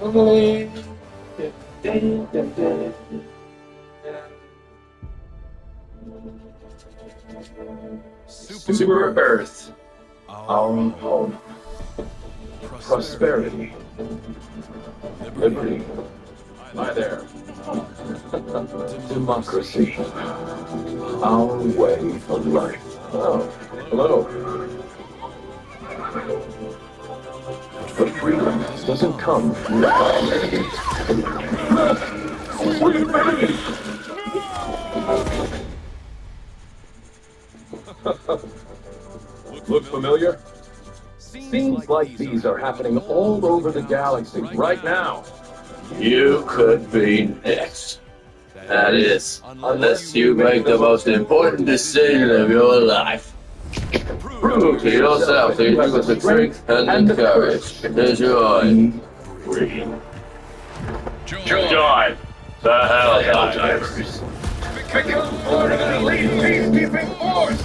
Super Earth, our home. Prosperity, liberty. Hi there. Democracy, our way of life. Oh, hello. But freedom doesn't come now. Look familiar? Scenes like these are happening all over the galaxy right now. You could be next. That is, unless you make the most important decision of your life. Prove to yourself that you have the strength and the courage to join. Join the Helldivers. Become part of an elite peacekeeping force!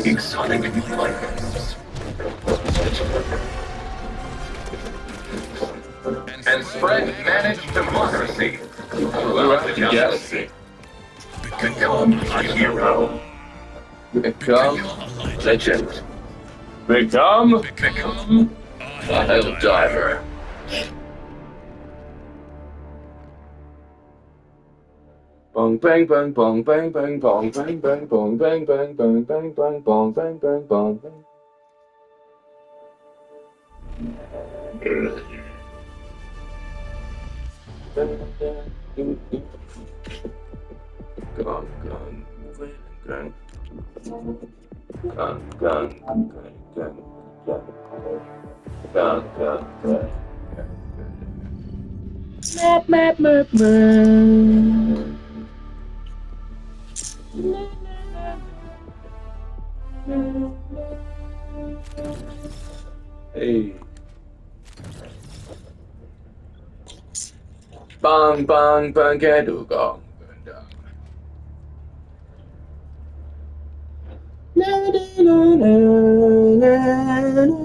Exotic life and spread managed democracy throughout the galaxy. Become a hero. Become a legend. Become a Helldiver. Bong bang bang bong bang bang bong bang bang bong bang bang bang bang bang bong bang bang bong bang. Gone, gone, gone, gone, gone, gone, gone, gone, gone. Map, map, map, map. Hey. Bang, bang, bang, gadu, gong. Na, na, na, na, na, na.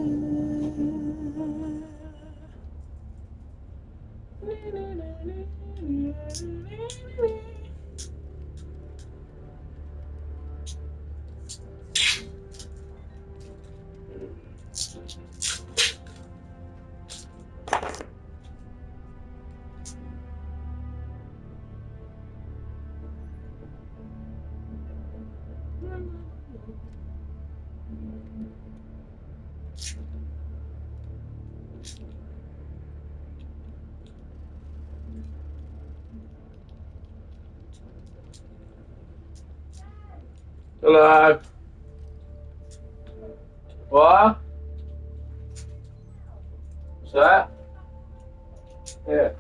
Hello. What? What's that? Yeah.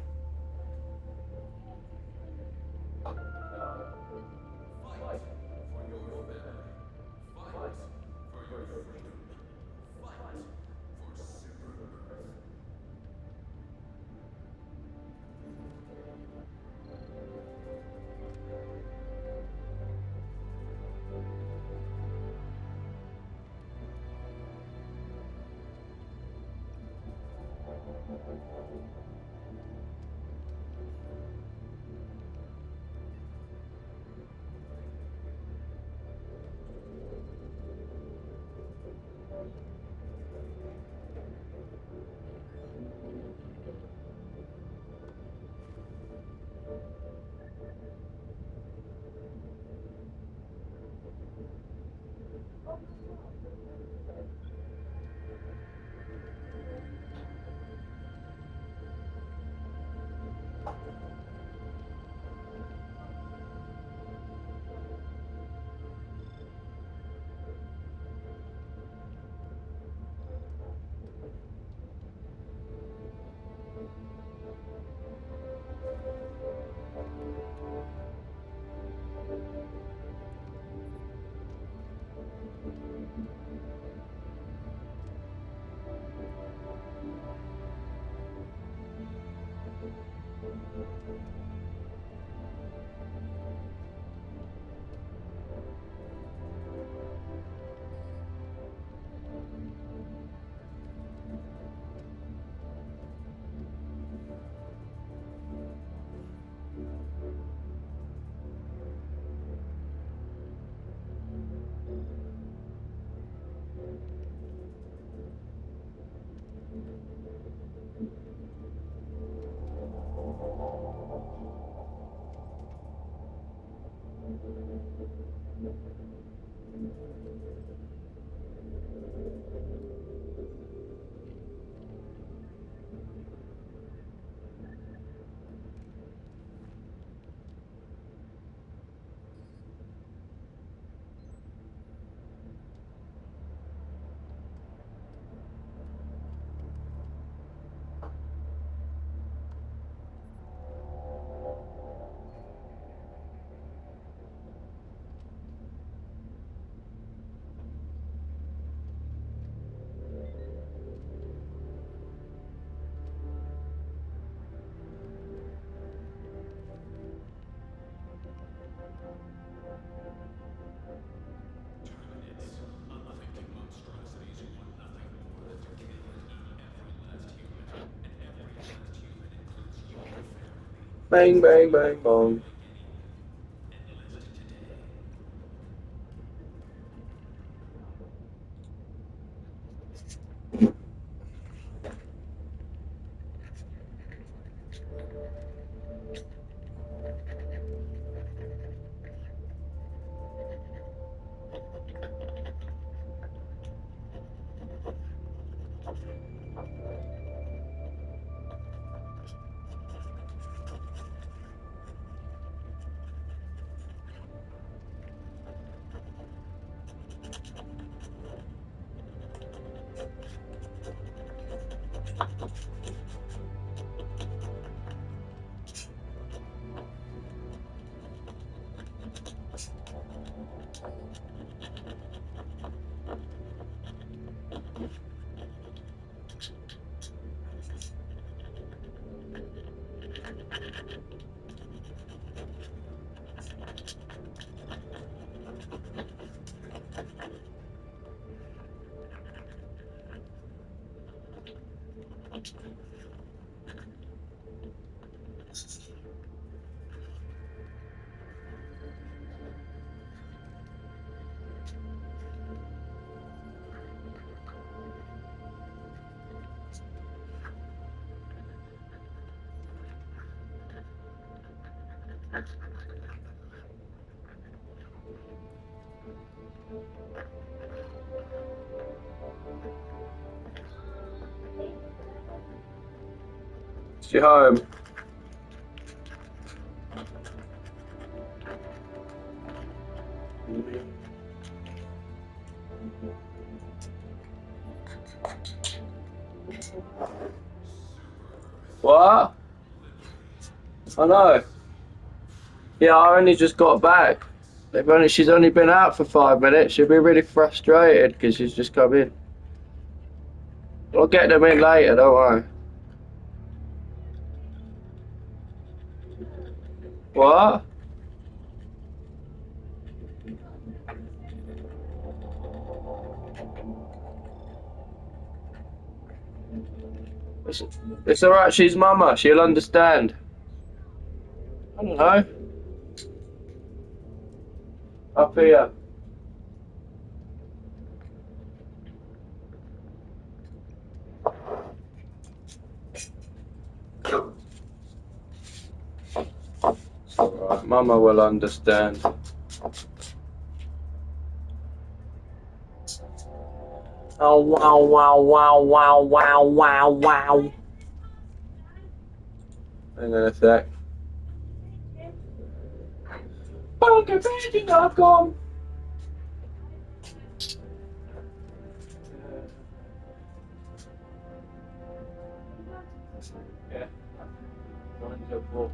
Bang, bang, bang, bong. She home. What? I know. Yeah, I only just got back. She's only been out for 5 minutes. She'll be really frustrated because she's just come in. I'll get them in later, don't worry. What? It's, it's alright, she's mama. She'll understand. I don't know. Up here. It's alright, mama will understand. Oh, wow, wow, wow, wow, wow, wow, wow. Hang on a sec. Bunkerpainting.com. Yeah. 9 till 4.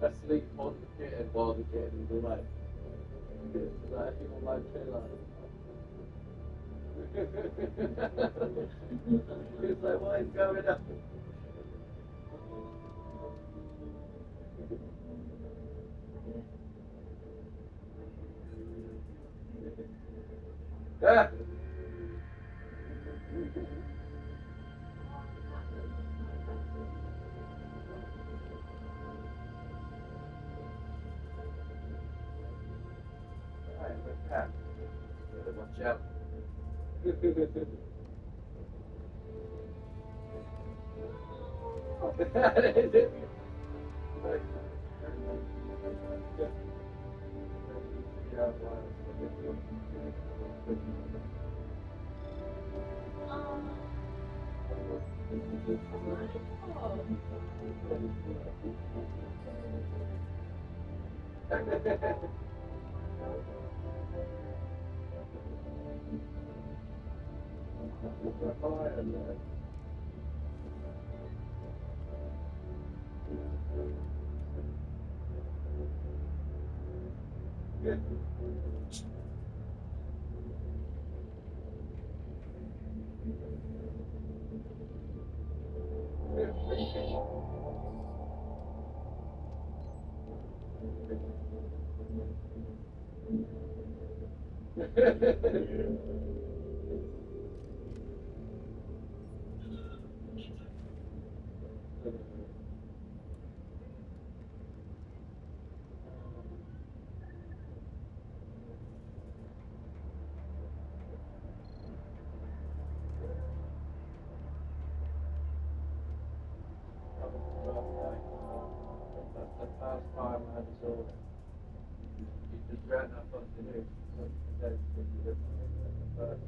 Asleep on the kitten while the kitten is awake. Like, people like chill It's like, what is going on? Ah! Watch out. That is it. That's the first time I ever saw it. You just ran up on the news. That's the first.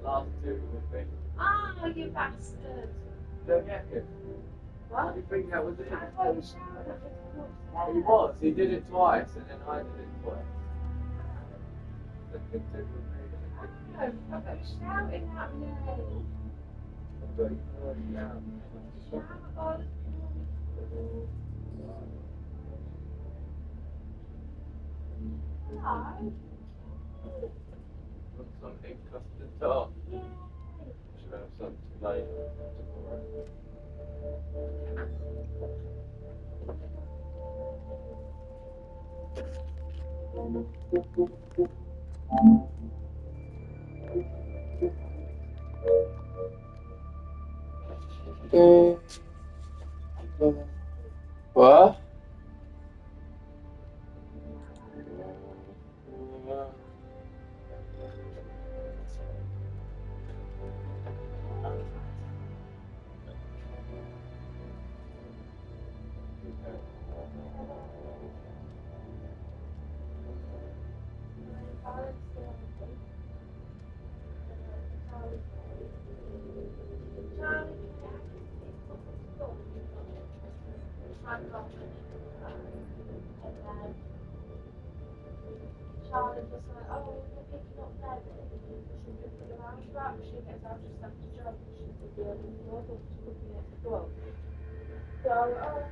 Last two would be. Oh, you bastard! Don't get him. What? You think that was it? I thought you shouted at me. He was. He did it twice, and then I did it twice. The two would be. I thought you shouting at me. But you know, yeah. Shout. Hello? Put some egg custard tart. Yay! Should have some tonight. Tomorrow. What? Charlie was like, oh, you're picking up Debbie. She's been put around back. She gets out just after job. She's with the other mother. She's looking at the book. So, oh,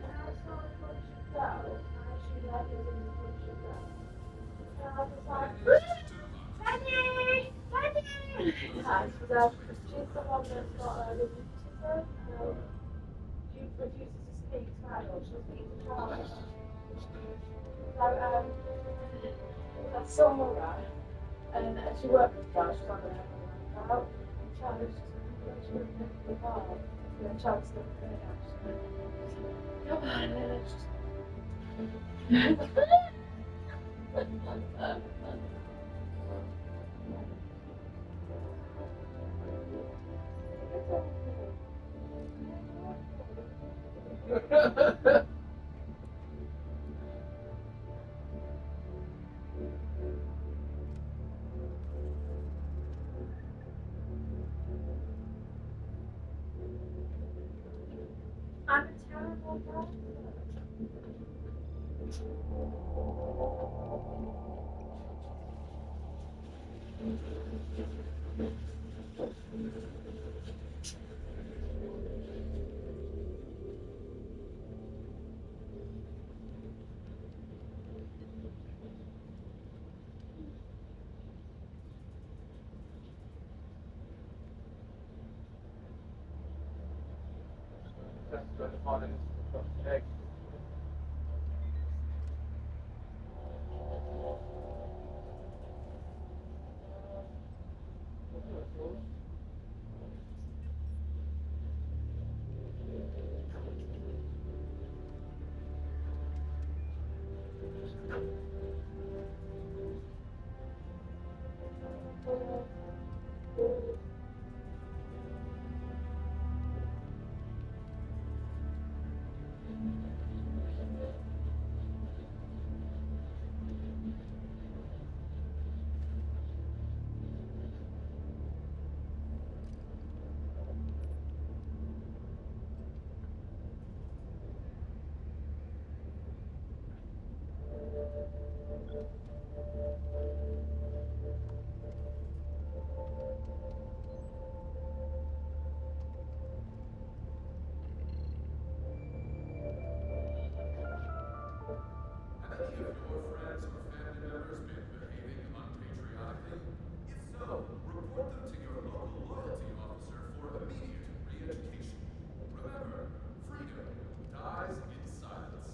now it's not as much as go. Now she like is in as much as go. And I was like, Penny! Penny! And she's the one that's got autism. She produces a speak title. She'll speak to Charlie. So, that's Samara, and she worked with Josh, she's on the out. Charlie's just she went to the bar, and then Charlie's looking at her, she's like, come on, and then it's just I'm a terrible dancer. Have any of your friends or family members been behaving unpatriotically? If so, report them to your local loyalty officer for immediate re-education. Remember, freedom dies in silence.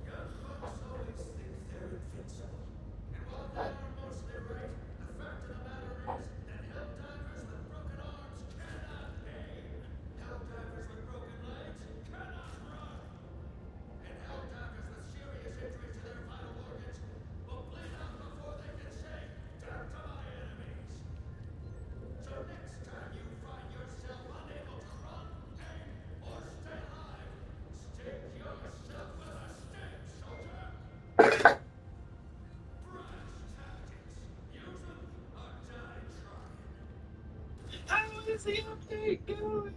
Young bucks always think they're invincible. And while they are mostly right, the fact of the matter is that Helldivers with broken arms cannot aim. Helldivers with broken legs cannot run. And Helldivers with serious injuries to their vital organs will bleed out before they can say, "Death to my enemies." So next time you find yourself unable to run, aim, or stay alive, stick yourself with a stick, soldier! Brass tactics. Use them or die trying. How is the update going?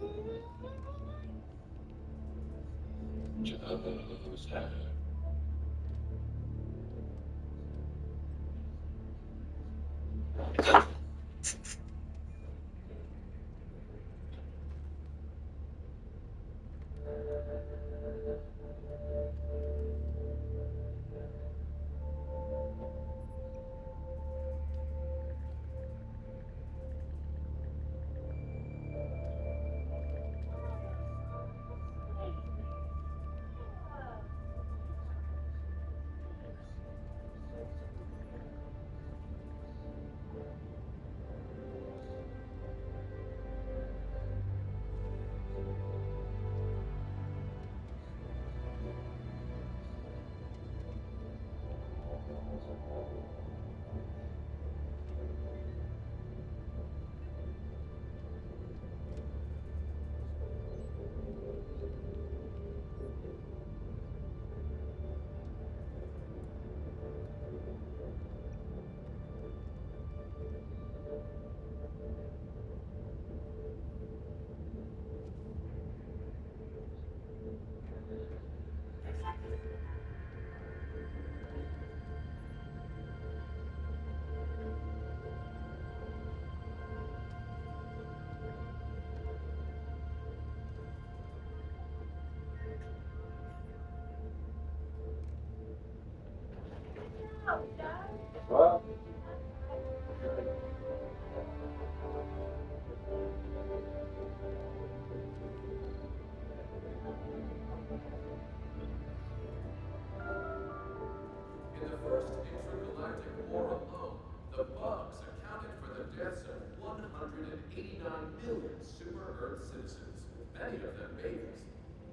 super Earth citizens, many of them babies.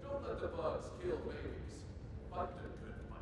Don't let the bugs kill babies. Fight the good fight.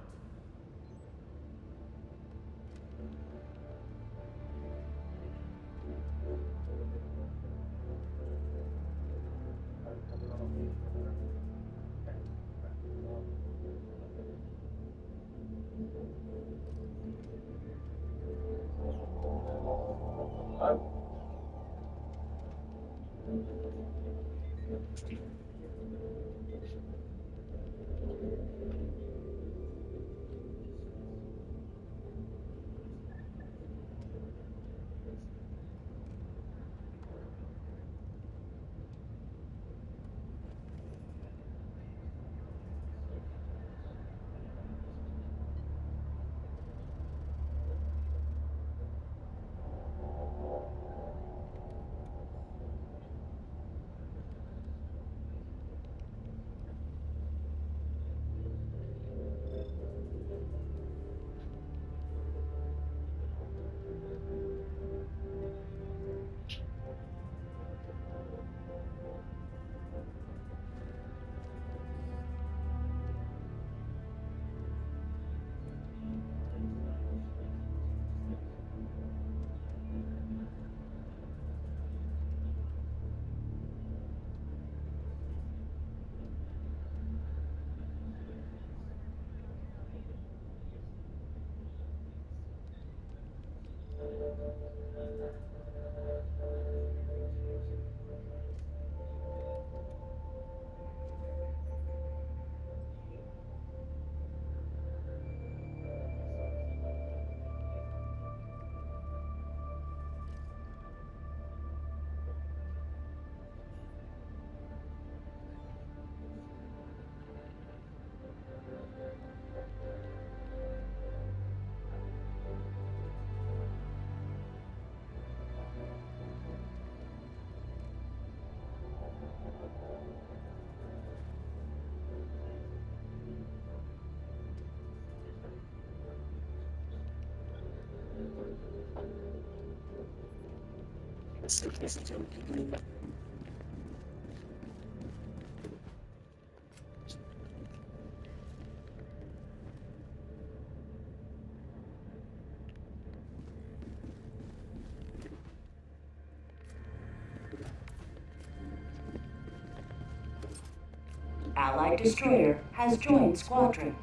Allied destroyer has joined squadron.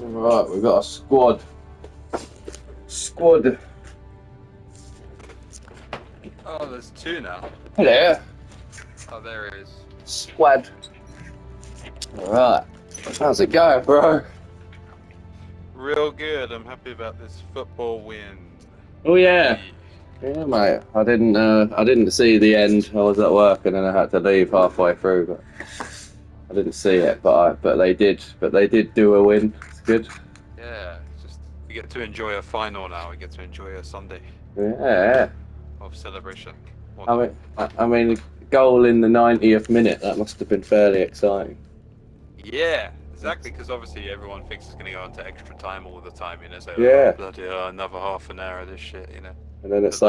Right, we've got a squad. Squad. Oh, there's two now. Hello. Oh, there it is. Squad. Alright. How's it going, bro? Real good. I'm happy about this football win. Oh yeah. Yeah, mate. I didn't see the end. I was at work and then I had to leave halfway through, but I didn't see it. But they did do a win. It's good. Yeah, it's just we get to enjoy a final now. We get to enjoy a Sunday Yeah. of celebration. I mean, goal in the 90th minute. That must have been fairly exciting. Yeah, exactly. Because obviously everyone thinks it's going to go into extra time all the time. You know, so Yeah. oh, bloody hell, another half an hour of this shit. You know. And then it's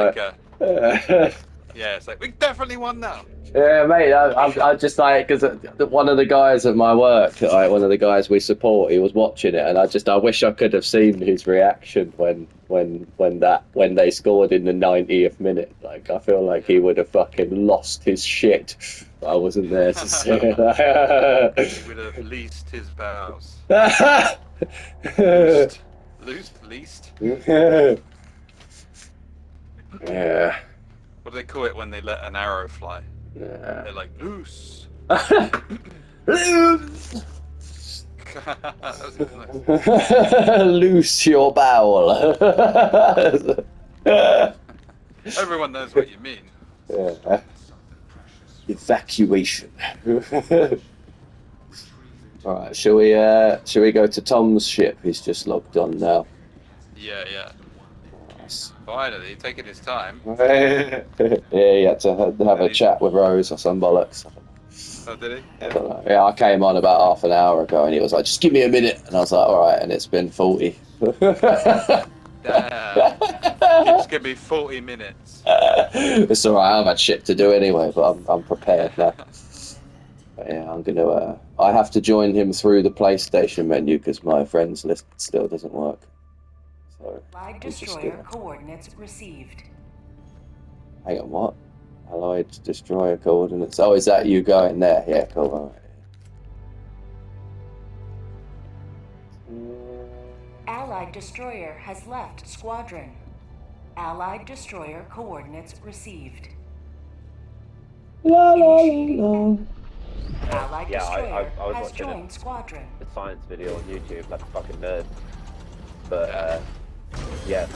Yeah, it's like we definitely won now. Yeah, mate. I just like because one of the guys at my work, like one of the guys we support, he was watching it, and I wish I could have seen his reaction when they scored in the 90th minute. Like I feel like he would have fucking lost his shit. I wasn't there to see it. He would have leased his vows. Leased. Yeah. What do they call it when they let an arrow fly? Yeah. They're like loose. That was nice. Loose your bowel. Everyone knows what you mean. Yeah. Evacuation. Alright, shall we go to Tom's ship? He's just logged on now. Yeah. Finally, taking his time. Yeah, he had to have a chat with Rose or some bollocks. Oh, did he? I don't know. Yeah, I came on about half an hour ago, and he was like, "Just give me a minute," and I was like, "All right," and it's been 40. Damn. Just give me 40 minutes. It's all right. I've had shit to do anyway, but I'm prepared now. But yeah, I'm gonna. I have to join him through the PlayStation menu because my friends list still doesn't work. So Allied I'm just destroyer gonna. coordinates received. Hang on, what? Allied destroyer coordinates. Oh, is that you going there? Yeah, cool. All right. Allied destroyer has left squadron. Allied destroyer coordinates received. La la Initiating. la la. Allied Yeah, destroyer I was has watching joined squadron. a science video on YouTube like a fucking nerd. But yeah,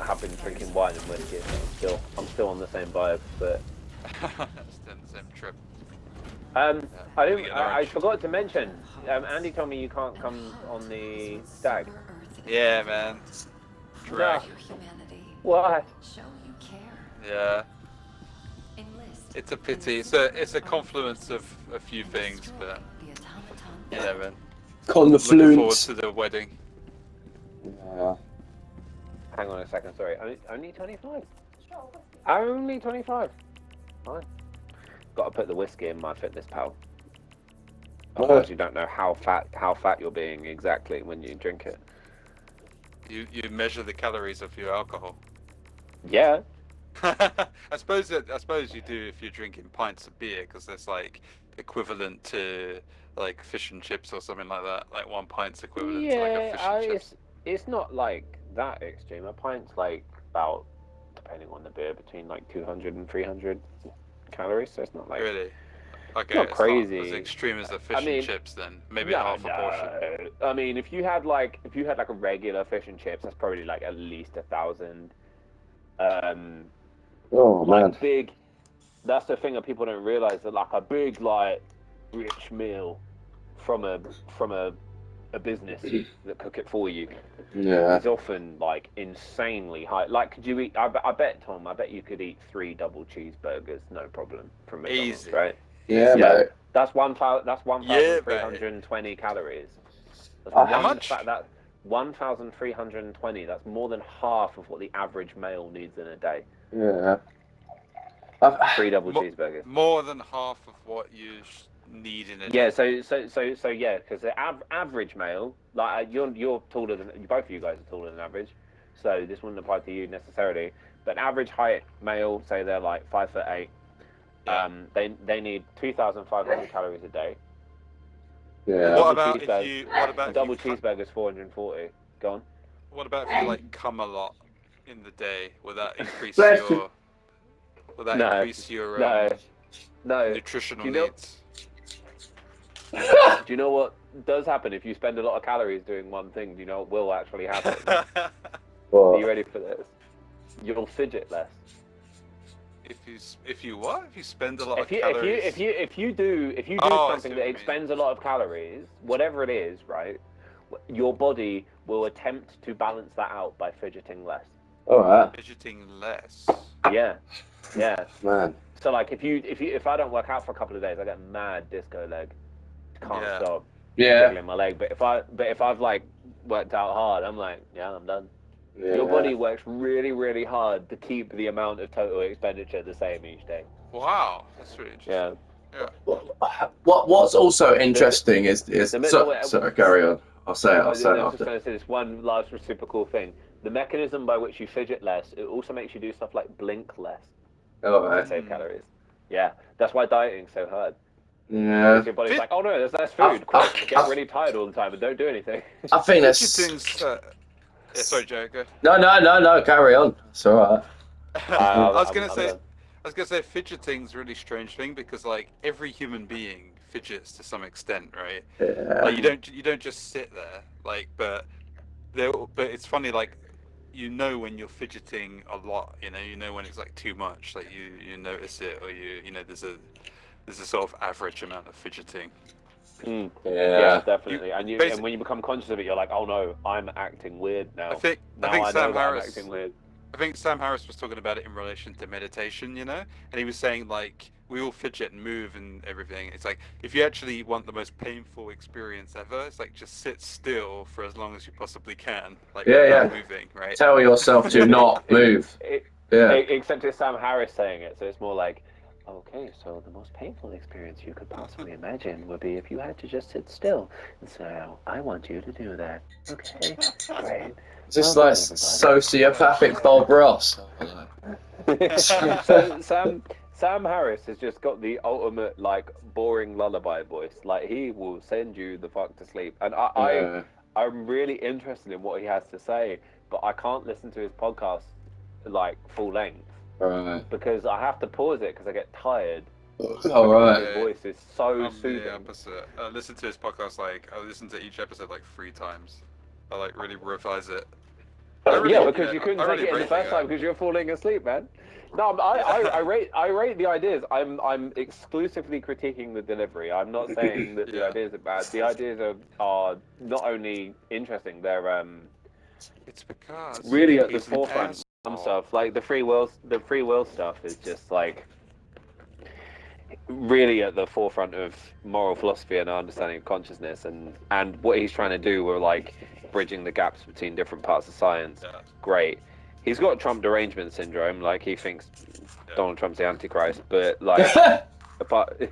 I have been drinking wine and whiskey. So I'm still on the same vibe. But Still in the same trip. I Having an I orange. forgot to mention. Andy told me you can't come on the stag. Yeah, man. Drag. Why? Yeah. It's a pity. It's a confluence of a few things, but yeah, man. Looking forward Confluence. to the wedding. Yeah. Hang on a second. Sorry. Only 25. Sure. Only 25. Fine. Got to put the whiskey in my fitness pal. Otherwise, you don't know how fat you're being exactly when you drink it. You measure the calories of your alcohol. Yeah. I suppose you do if you're drinking pints of beer, because that's like equivalent to like fish and chips or something like that. Like 1 pint's equivalent to like a fish and chips. It's not like that extreme. A pint's like about, depending on the beer, between like 200 and 300 calories. So it's not like Really? Okay, not it's crazy. not as extreme as the fish and chips then. Maybe no, half a portion. I mean, if you had like a regular fish and chips, that's probably like at least 1,000. Oh Like man. big. That's the thing that people don't realize, that like a big like rich meal from a business that cook it for you Yeah. is often like insanely high. Like, could you eat? I bet Tom, I bet you could eat 3 double cheeseburgers, no problem, from McDonald's, Easy. right? Yeah, mate. That's 1,000. That's Yeah, 1,320 calories. That's How much? That 1,320. That's more than half of what the average male needs in a day. Yeah. 3 double cheeseburgers. More than half of what you need in a day. Yeah, so yeah, because the average male, like you're taller than, both of you guys are taller than average, so this wouldn't apply to you necessarily. But average height male, say they're like 5'8", they need 2,500 calories a day. Yeah. What about if you? Double cheeseburgers 440. Go on. What about if you like come a lot in the day? Will that increase your? Will that increase your nutritional needs? Do you know what does happen if you spend a lot of calories doing one thing? Do you know what will actually happen? Are you ready for this? You'll fidget less. If you spend a lot of calories. If you do something that expends a lot of calories, whatever it is, right? Your body will attempt to balance that out by fidgeting less. All right. Fidgeting less. Yeah. Man. So like if I don't work out for a couple of days, I get mad disco leg. Can't stop. Yeah. Jiggling my leg. But if I've like worked out hard, I'm like, yeah, I'm done. Yeah. Your body works really, really hard to keep the amount of total expenditure the same each day. Wow, that's really interesting. Yeah. What's also interesting is sorry, carry on. I'll say it I was after. just going to say this one last reciprocal thing. The mechanism by which you fidget less, it also makes you do stuff like blink less. Oh, right. To save calories. Yeah, that's why dieting's so hard. Yeah. Because your body's like, oh no, there's less food. Get really tired all the time and don't do anything. I think that's. Sorry, Joe. Go. No. Carry on. It's all right. I was gonna say fidgeting's a really strange thing, because like every human being fidgets to some extent, right? Yeah. Like you don't just sit there, like, but it's funny, like, when you're fidgeting a lot, you know when it's like too much, like you notice it, or there's a sort of average amount of fidgeting. Yeah, definitely. And when you become conscious of it, you're like, oh no, I'm acting weird now. I think Sam Harris. I'm acting weird. I think Sam Harris was talking about it in relation to meditation, and he was saying like we all fidget and move and everything. It's like if you actually want the most painful experience ever, it's like just sit still for as long as you possibly can, like Yeah, without yeah. moving, right? Tell yourself to not move. Yeah. Except it's Sam Harris saying it, so it's more like, okay, so the most painful experience you could possibly imagine would be if you had to just sit still. And so I want you to do that. Okay, great. Is this Well like done, everybody. sociopathic Bob Ross? So Sam Harris has just got the ultimate like boring lullaby voice. Like he will send you the fuck to sleep. And I'm really interested in what he has to say, but I can't listen to his podcast like full length Right. because I have to pause it because I get tired. All right. His voice is so I'm soothing. the opposite. I listen to his podcast I listen to each episode like 3 times. I like really revise it. Yeah, because you couldn't take it in the first guy. time because you're falling asleep, man. No, I rate the ideas. I'm exclusively critiquing the delivery. I'm not saying that the ideas are bad. The ideas are not only interesting, they're It's because really at the he's an forefront of some asshole. stuff. Like the free will stuff is just like really at the forefront of moral philosophy and our understanding of consciousness, and what he's trying to do with like bridging the gaps between different parts of science. Yeah. Great. He's got Trump derangement syndrome, like he thinks Donald Trump's the Antichrist, but like apart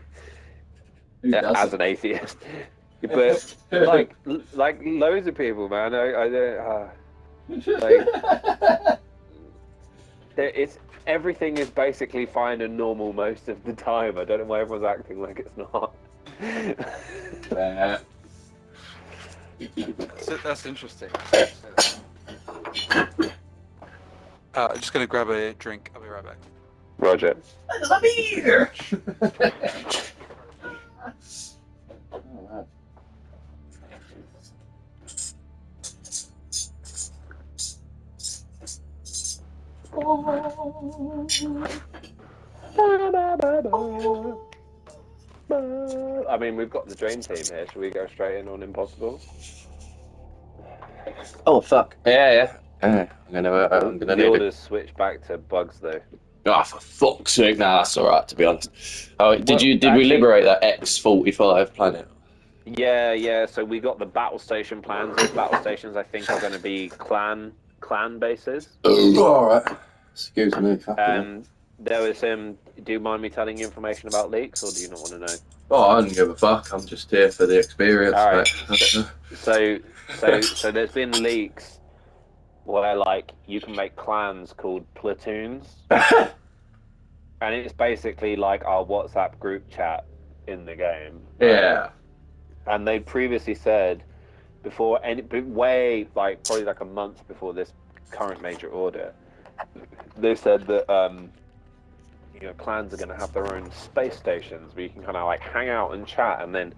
as an atheist. But like loads of people, man. I don't like it's everything is basically fine and normal most of the time. I don't know why everyone's acting like it's not. That's interesting. I'm just gonna grab a drink. I'll be right back. Roger. Let me here. I mean, we've got the dream team here. Should we go straight in on Impossible? Oh fuck! Yeah. I'm gonna the orders switch back to bugs though. Oh, for fuck's sake! Nah, that's all right. To be honest. Oh, did we actually, liberate that X-45 planet? Yeah. So we got the battle station plans. Those battle stations, I think, are going to be clan bases. All right. Excuse me. There was do you mind me telling you information about leaks, or do you not want to know? Oh, I don't give a fuck. I'm just here for the experience. All right. So there's been leaks where like you can make clans called platoons, and it's basically like our WhatsApp group chat in the game. Right? Yeah. And they previously said before way like probably like a month before this current major order, they said that clans are going to have their own space stations where you can kind of like hang out and chat, and then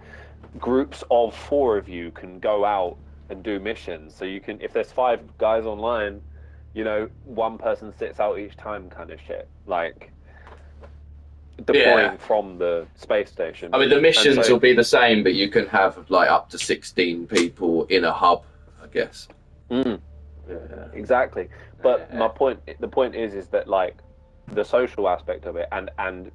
groups of 4 of you can go out and do missions. So you can, if there's 5 guys online, one person sits out each time, kind of shit, like deploying from the space station. I mean, the missions will be the same, but you can have like up to 16 people in a hub, I guess. Yeah. Exactly. But the point is that like the social aspect of it, and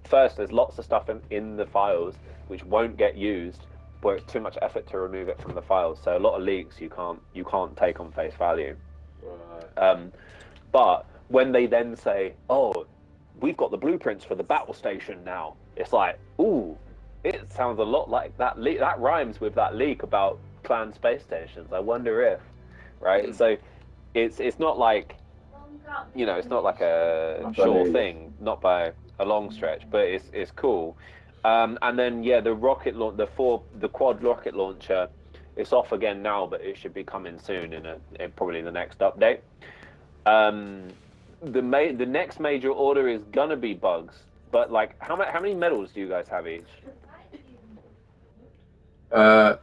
first there's lots of stuff in the files which won't get used, but it's too much effort to remove it from the files. So a lot of leaks you can't take on face value. Right. But when they then say, "Oh, we've got the blueprints for the battle station now," it's like, ooh, it sounds a lot like that leak. That rhymes with that leak about planned space stations. I wonder if, right? So it's not like, it's not like a sure thing, not by a long stretch, but it's cool. And then the rocket launch, the quad rocket launcher, it's off again now, but it should be coming soon in probably the next update. The next major order is gonna be bugs, but like how many medals do you guys have each? I'm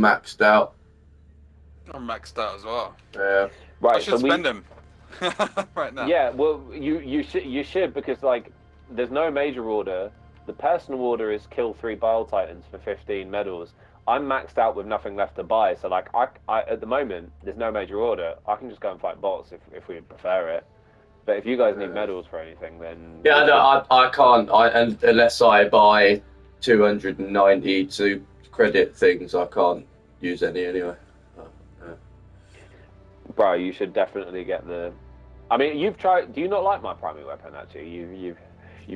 maxed out. I'm maxed out as well. Yeah. Right. I should spend them right now. Yeah. Well, you should because like there's no major order. The personal order is kill 3 Bile Titans for 15 medals. I'm maxed out with nothing left to buy, so like I at the moment there's no major order. I can just go and fight bots if we prefer it. But if you guys need medals for anything, then Yeah, no, I can't. Unless I buy 292 credit things, I can't use any anyway. bro, you should definitely get the. I mean, you've tried. Do you not like my primary weapon? Actually, you've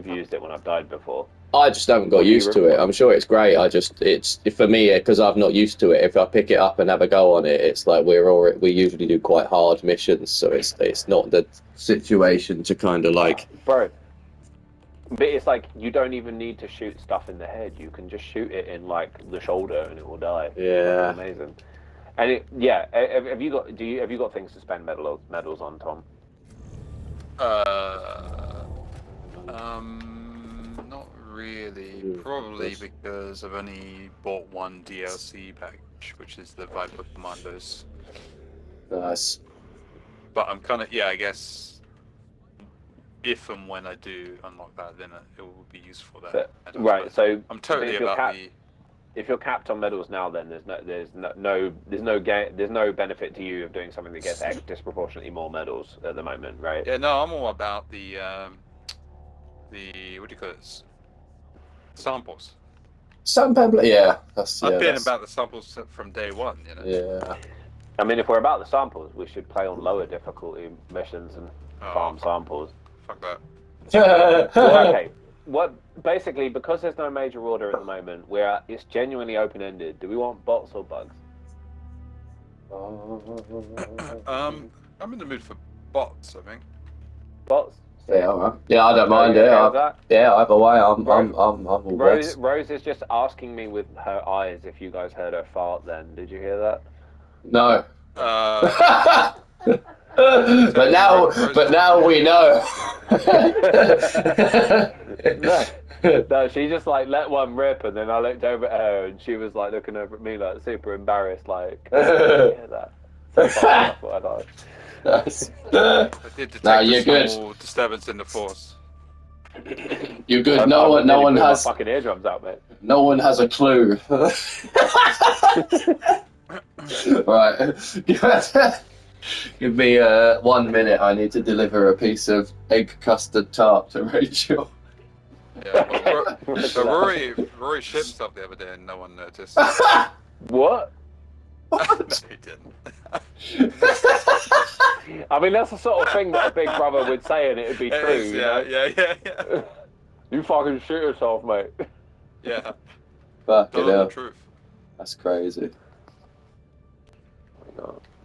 used it when I've died before. I just haven't got used to it. I'm sure it's great. It's for me because I've not used to it. If I pick it up and have a go on it, it's like we usually do quite hard missions, so it's not the situation to kind of like. Bro, but it's like you don't even need to shoot stuff in the head. You can just shoot it in like the shoulder and it will die. Yeah. It's amazing. And yeah, have you got things to spend medals on, Tom? Not really. Probably because I've only bought one DLC package, which is the Viper Commandos. Nice. But I'm kind of I guess if and when I do unlock that, then it will be useful then. Right. So I'm totally about the. If you're capped on medals now, then there's no benefit to you of doing something that gets disproportionately more medals at the moment, right? Yeah, no, I'm all about the what do you call it? Samples. Sample, yeah. I've been about the samples from day one, you know. Yeah. I mean, if we're about the samples, we should play on lower difficulty missions and farm samples. Fuck that. Well, okay. Basically, because there's no major order at the moment, it's genuinely open ended. Do we want bots or bugs? I'm in the mood for bots, I think. Bots. Yeah, all right. Yeah, I don't mind it. Either way, I'm all Rose is just asking me with her eyes if you guys heard her fart. Then did you hear that? No. But now we know. No, she just like let one rip, and then I looked over at her, and she was like looking over at me like super embarrassed, like hear that. So funny, I thought I'd ask. Nice. I did detect a small disturbance in the force. You're good. No one has fucking eardrums out, mate. No one has a clue. Right. Give me 1 minute. I need to deliver a piece of egg custard tart to Rachel. Yeah, so Rory shit himself the other day and no one noticed. What? No, he didn't. I mean, that's the sort of thing that a big brother would say, and it'd be true. Is, yeah. You fucking shoot yourself, mate. Yeah. Fucking hell. The truth. That's crazy.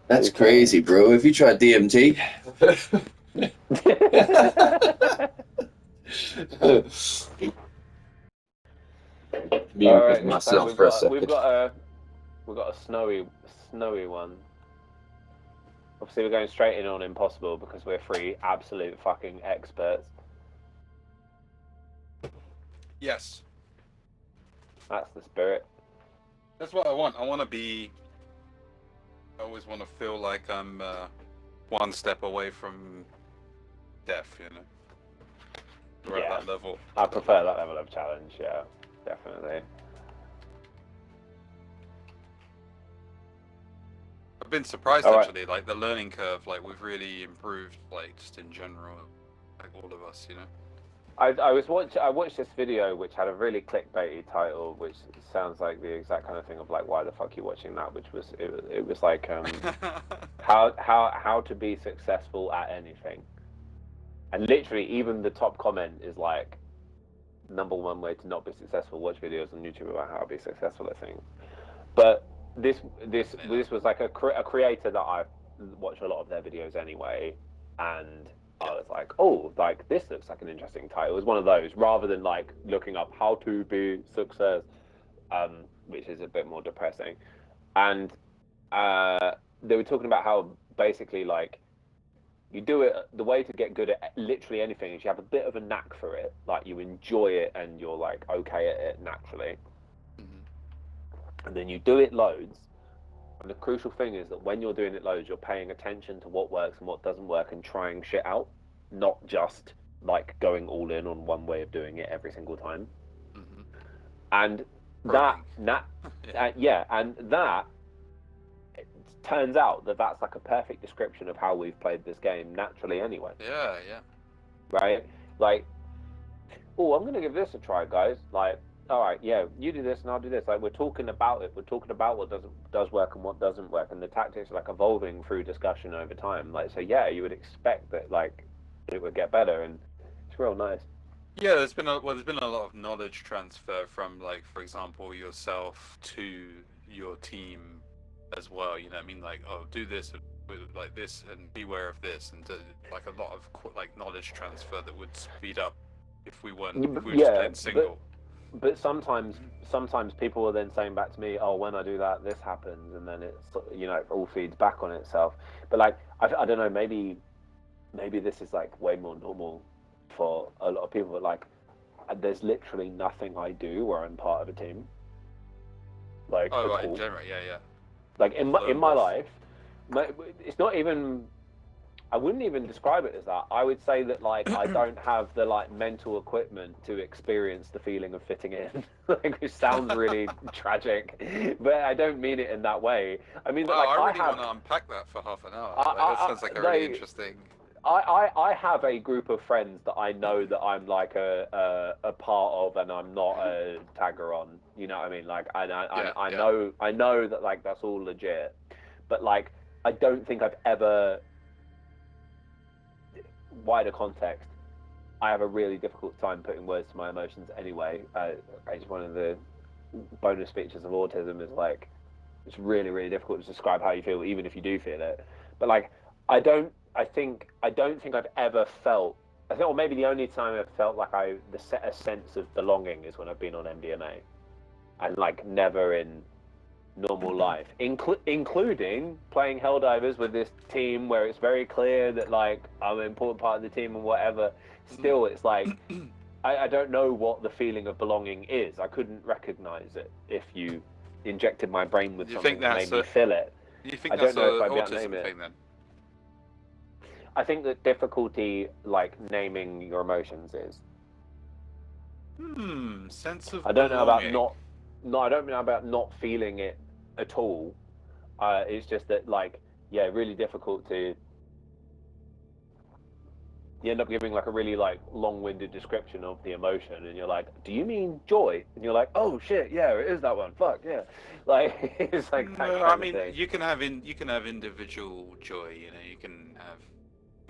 That's crazy, bro. Have you tried DMT? Alright, myself for a second. We've got a snowy one. Obviously, we're going straight in on impossible because we're three absolute fucking experts. Yes. That's the spirit. That's what I want. I always want to feel like I'm one step away from death, you know? We're at that level. I prefer that level of challenge, yeah. Definitely. I've been surprised actually, like the learning curve, like we've really improved, like just in general, like all of us, you know. I watched this video which had a really clickbaity title, which sounds like the exact kind of thing of like, why the fuck are you watching that? Which was it was like how to be successful at anything, and literally even the top comment is like, #1 way to not be successful: watch videos on YouTube about how to be successful at things. But this was like a creator that I watch a lot of their videos anyway, and I was like, oh, like this looks like an interesting title. It was one of those, rather than like looking up how to be success, which is a bit more depressing. And they were talking about how basically like you do it, the way to get good at literally anything is you have a bit of a knack for it, like you enjoy it and you're like okay at it naturally, and then you do it loads. And the crucial thing is that when you're doing it loads, you're paying attention to what works and what doesn't work and trying shit out, not just like going all in on one way of doing it every single time. And that turns out that that's like a perfect description of how we've played this game naturally anyway. Yeah, yeah. Right? Like, oh, I'm gonna give this a try, guys. Like, all right, yeah, you do this and I'll do this. Like, we're talking about it. We're talking about what does work and what doesn't work, and the tactics are like evolving through discussion over time. Like, so yeah, you would expect that like it would get better, and it's real nice. Yeah, there's been a lot of knowledge transfer from, like, for example, yourself to your team as well. You know what I mean? Like, oh, do this like this and beware of this, and like a lot of like knowledge transfer that would speed up if we were just Yeah, playing single. but sometimes people are then saying back to me, oh, when I do that, this happens, and then it's, you know, it all feeds back on itself. But like, I don't know, maybe this is like way more normal for a lot of people. But like, there's literally nothing I do where I'm part of a team, like Oh, at right, in all. general, yeah, yeah. Like Just in lone my wolf. life, it's not even. I wouldn't even describe it as that. I would say that like I don't have the like mental equipment to experience the feeling of fitting in, like, which sounds really tragic, but I don't mean it in that way. I mean that Wow, like I I really want have, to unpack that for half an hour. Like, that I sounds like a really they interesting. I have a group of friends that I know that I'm like a part of, and I'm not a tagger on. You know what I mean? Like Yeah, yeah. I know that like that's all legit, but like I don't think I've ever, wider context, I have a really difficult time putting words to my emotions anyway. It's one of the bonus features of autism is like it's really really difficult to describe how you feel even if you do feel it. But like I don't think I've ever felt, I think, or maybe the only time I've felt like a sense of belonging is when I've been on MDMA, and like never in normal life, including playing Helldivers with this team where it's very clear that like I'm an important part of the team and whatever. Still, it's like I don't know what the feeling of belonging is. I couldn't recognize it if you injected my brain with You something think that made that's me a feel it. you think I don't that's know if a I'd be able to name autism it. thing then? I think that difficulty like naming your emotions is. Sense of I don't know about belonging. not, no, I don't know about not feeling it at all. It's just that like, yeah, really difficult to, you end up giving like a really like long-winded description of the emotion, and you're like, do you mean joy? And you're like, oh shit, yeah, it is that one, fuck yeah. Like it's like that No, I kind of mean thing. you can have individual joy. You know, you can have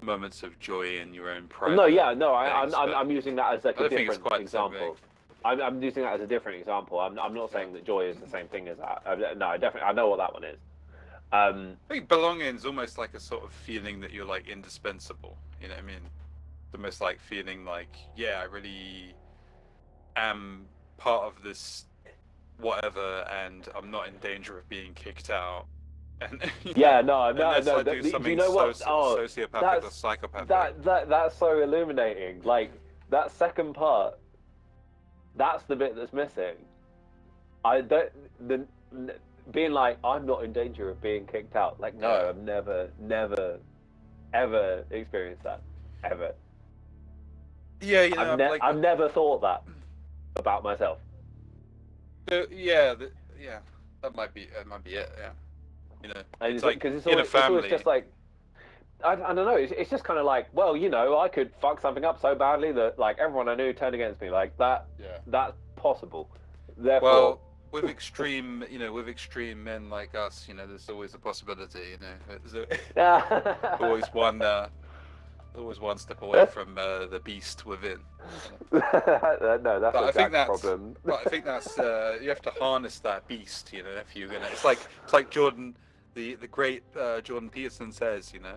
moments of joy in your own No, private yeah, no, things, but I'm using that as like I a don't think it's different quite the same thing. example. I'm using that as a different example. I'm not Yeah. saying that joy is the same thing as that. No, I definitely, I know what that one is. um I think belonging is almost like a sort of feeling that you're like indispensable. You know what I mean? It's almost like feeling like, yeah, I really am part of this whatever, and I'm not in danger of being kicked out. And you know, yeah, no, no, unless no, I do do you something know so what, oh, sociopathic or that's psychopathic. that's so illuminating. Like that second part, that's the bit that's missing. I don't, the being like I'm not in danger of being kicked out. Like Yeah. no, I've never ever experienced that ever. Yeah, you know, like, I've never thought that about myself. yeah, yeah, that might be it. Yeah, you know, And it's like because in a it's always family. just like I don't know. It's just kind of like, well, you know, I could fuck something up so badly that like everyone I knew turned against me. Like that, Yeah. that's possible. Therefore, Well, you know, with extreme men like us, you know, there's always a possibility. You know, no, always one, always one step away from the beast within. You know? that's But a I think Jack's that's, problem. you have to harness that beast. You know, if you're gonna, it's like Jordan, the great Jordan Peterson says. You know,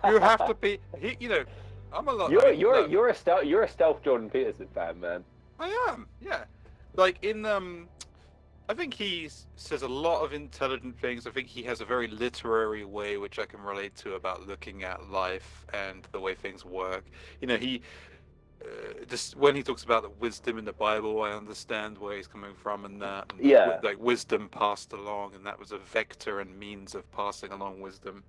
you have to be. You know, I'm a lot. I mean, look, You're a stealth Jordan Peterson fan, man. I am. Yeah, like in I think says a lot of intelligent things. I think he has a very literary way, which I can relate to, about looking at life and the way things work. You know, he just when he talks about the wisdom in the Bible, I understand where he's coming from, and that, and Yeah, like wisdom passed along, and that was a vector and means of passing along wisdom.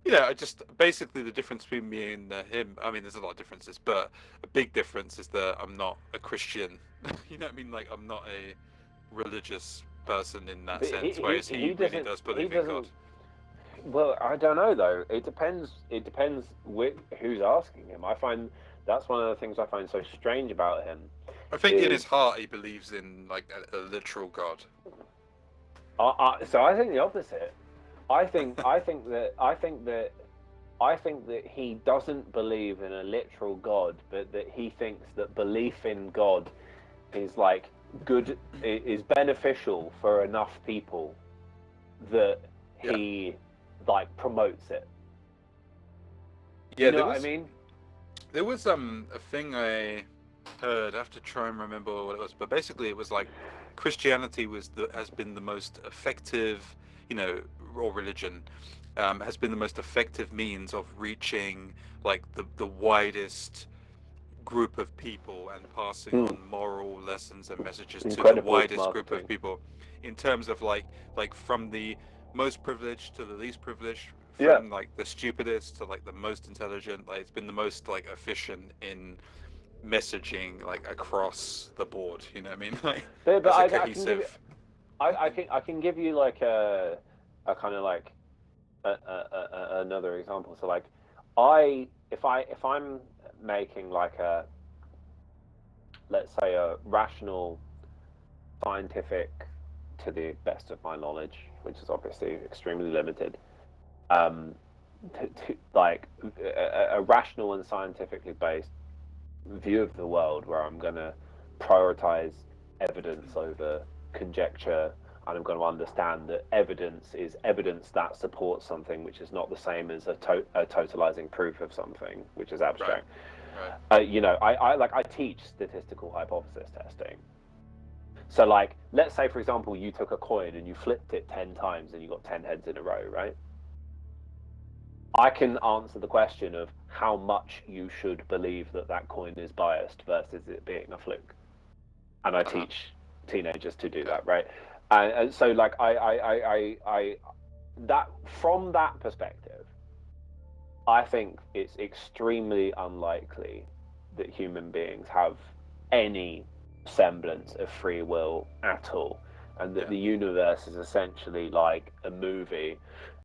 You know, I just basically the difference between me and him. I mean, there's a lot of differences, but a big difference is that I'm not a Christian. You know what I mean? Like, I'm not a religious person in that But sense, whereas he really doesn't. does He believe in doesn't. God. Well, I don't know though. It depends. It depends who's asking him. I find that's one of the things I find so strange about him. I think in Is his heart he believes in like a literal God. so I think the opposite. I think that he doesn't believe in a literal God, but that he thinks that belief in God is like good, is beneficial for enough people that Yeah. he like promotes it. Yeah, You know what I mean? there was a thing I heard. I have to try and remember what it was, but basically it was like Christianity has been the most effective, or religion, has been the most effective means of reaching like the widest group of people and passing Hmm. on moral lessons and messages to the Incredible widest group of marketing. people, in terms of like from the most privileged to the least privileged, Yeah. from like the stupidest to like the most intelligent. Like it's been the most like efficient in messaging like across the board, you know what I mean? Like But as a I can give you, cohesive. I can give you like a kind of like another example. So like, if I'm making like a, let's say, a rational, scientific, to the best of my knowledge, which is obviously extremely limited, um, like a rational and scientifically based view of the world where I'm going to prioritize evidence over conjecture, and I'm going to understand that evidence is evidence that supports something, which is not the same as a totalizing proof of something, which is Right. abstract. Right. I teach statistical hypothesis testing. So, like, let's say, for example, you took a coin and you flipped it 10 times and you got 10 heads in a row, right? I can answer the question of how much you should believe that that coin is biased versus it being a fluke. And I Uh-huh. teach teenagers to do Okay. that, right? And so, like, that from that perspective, I think it's extremely unlikely that human beings have any semblance of free will at all, and that Yeah. the universe is essentially like a movie,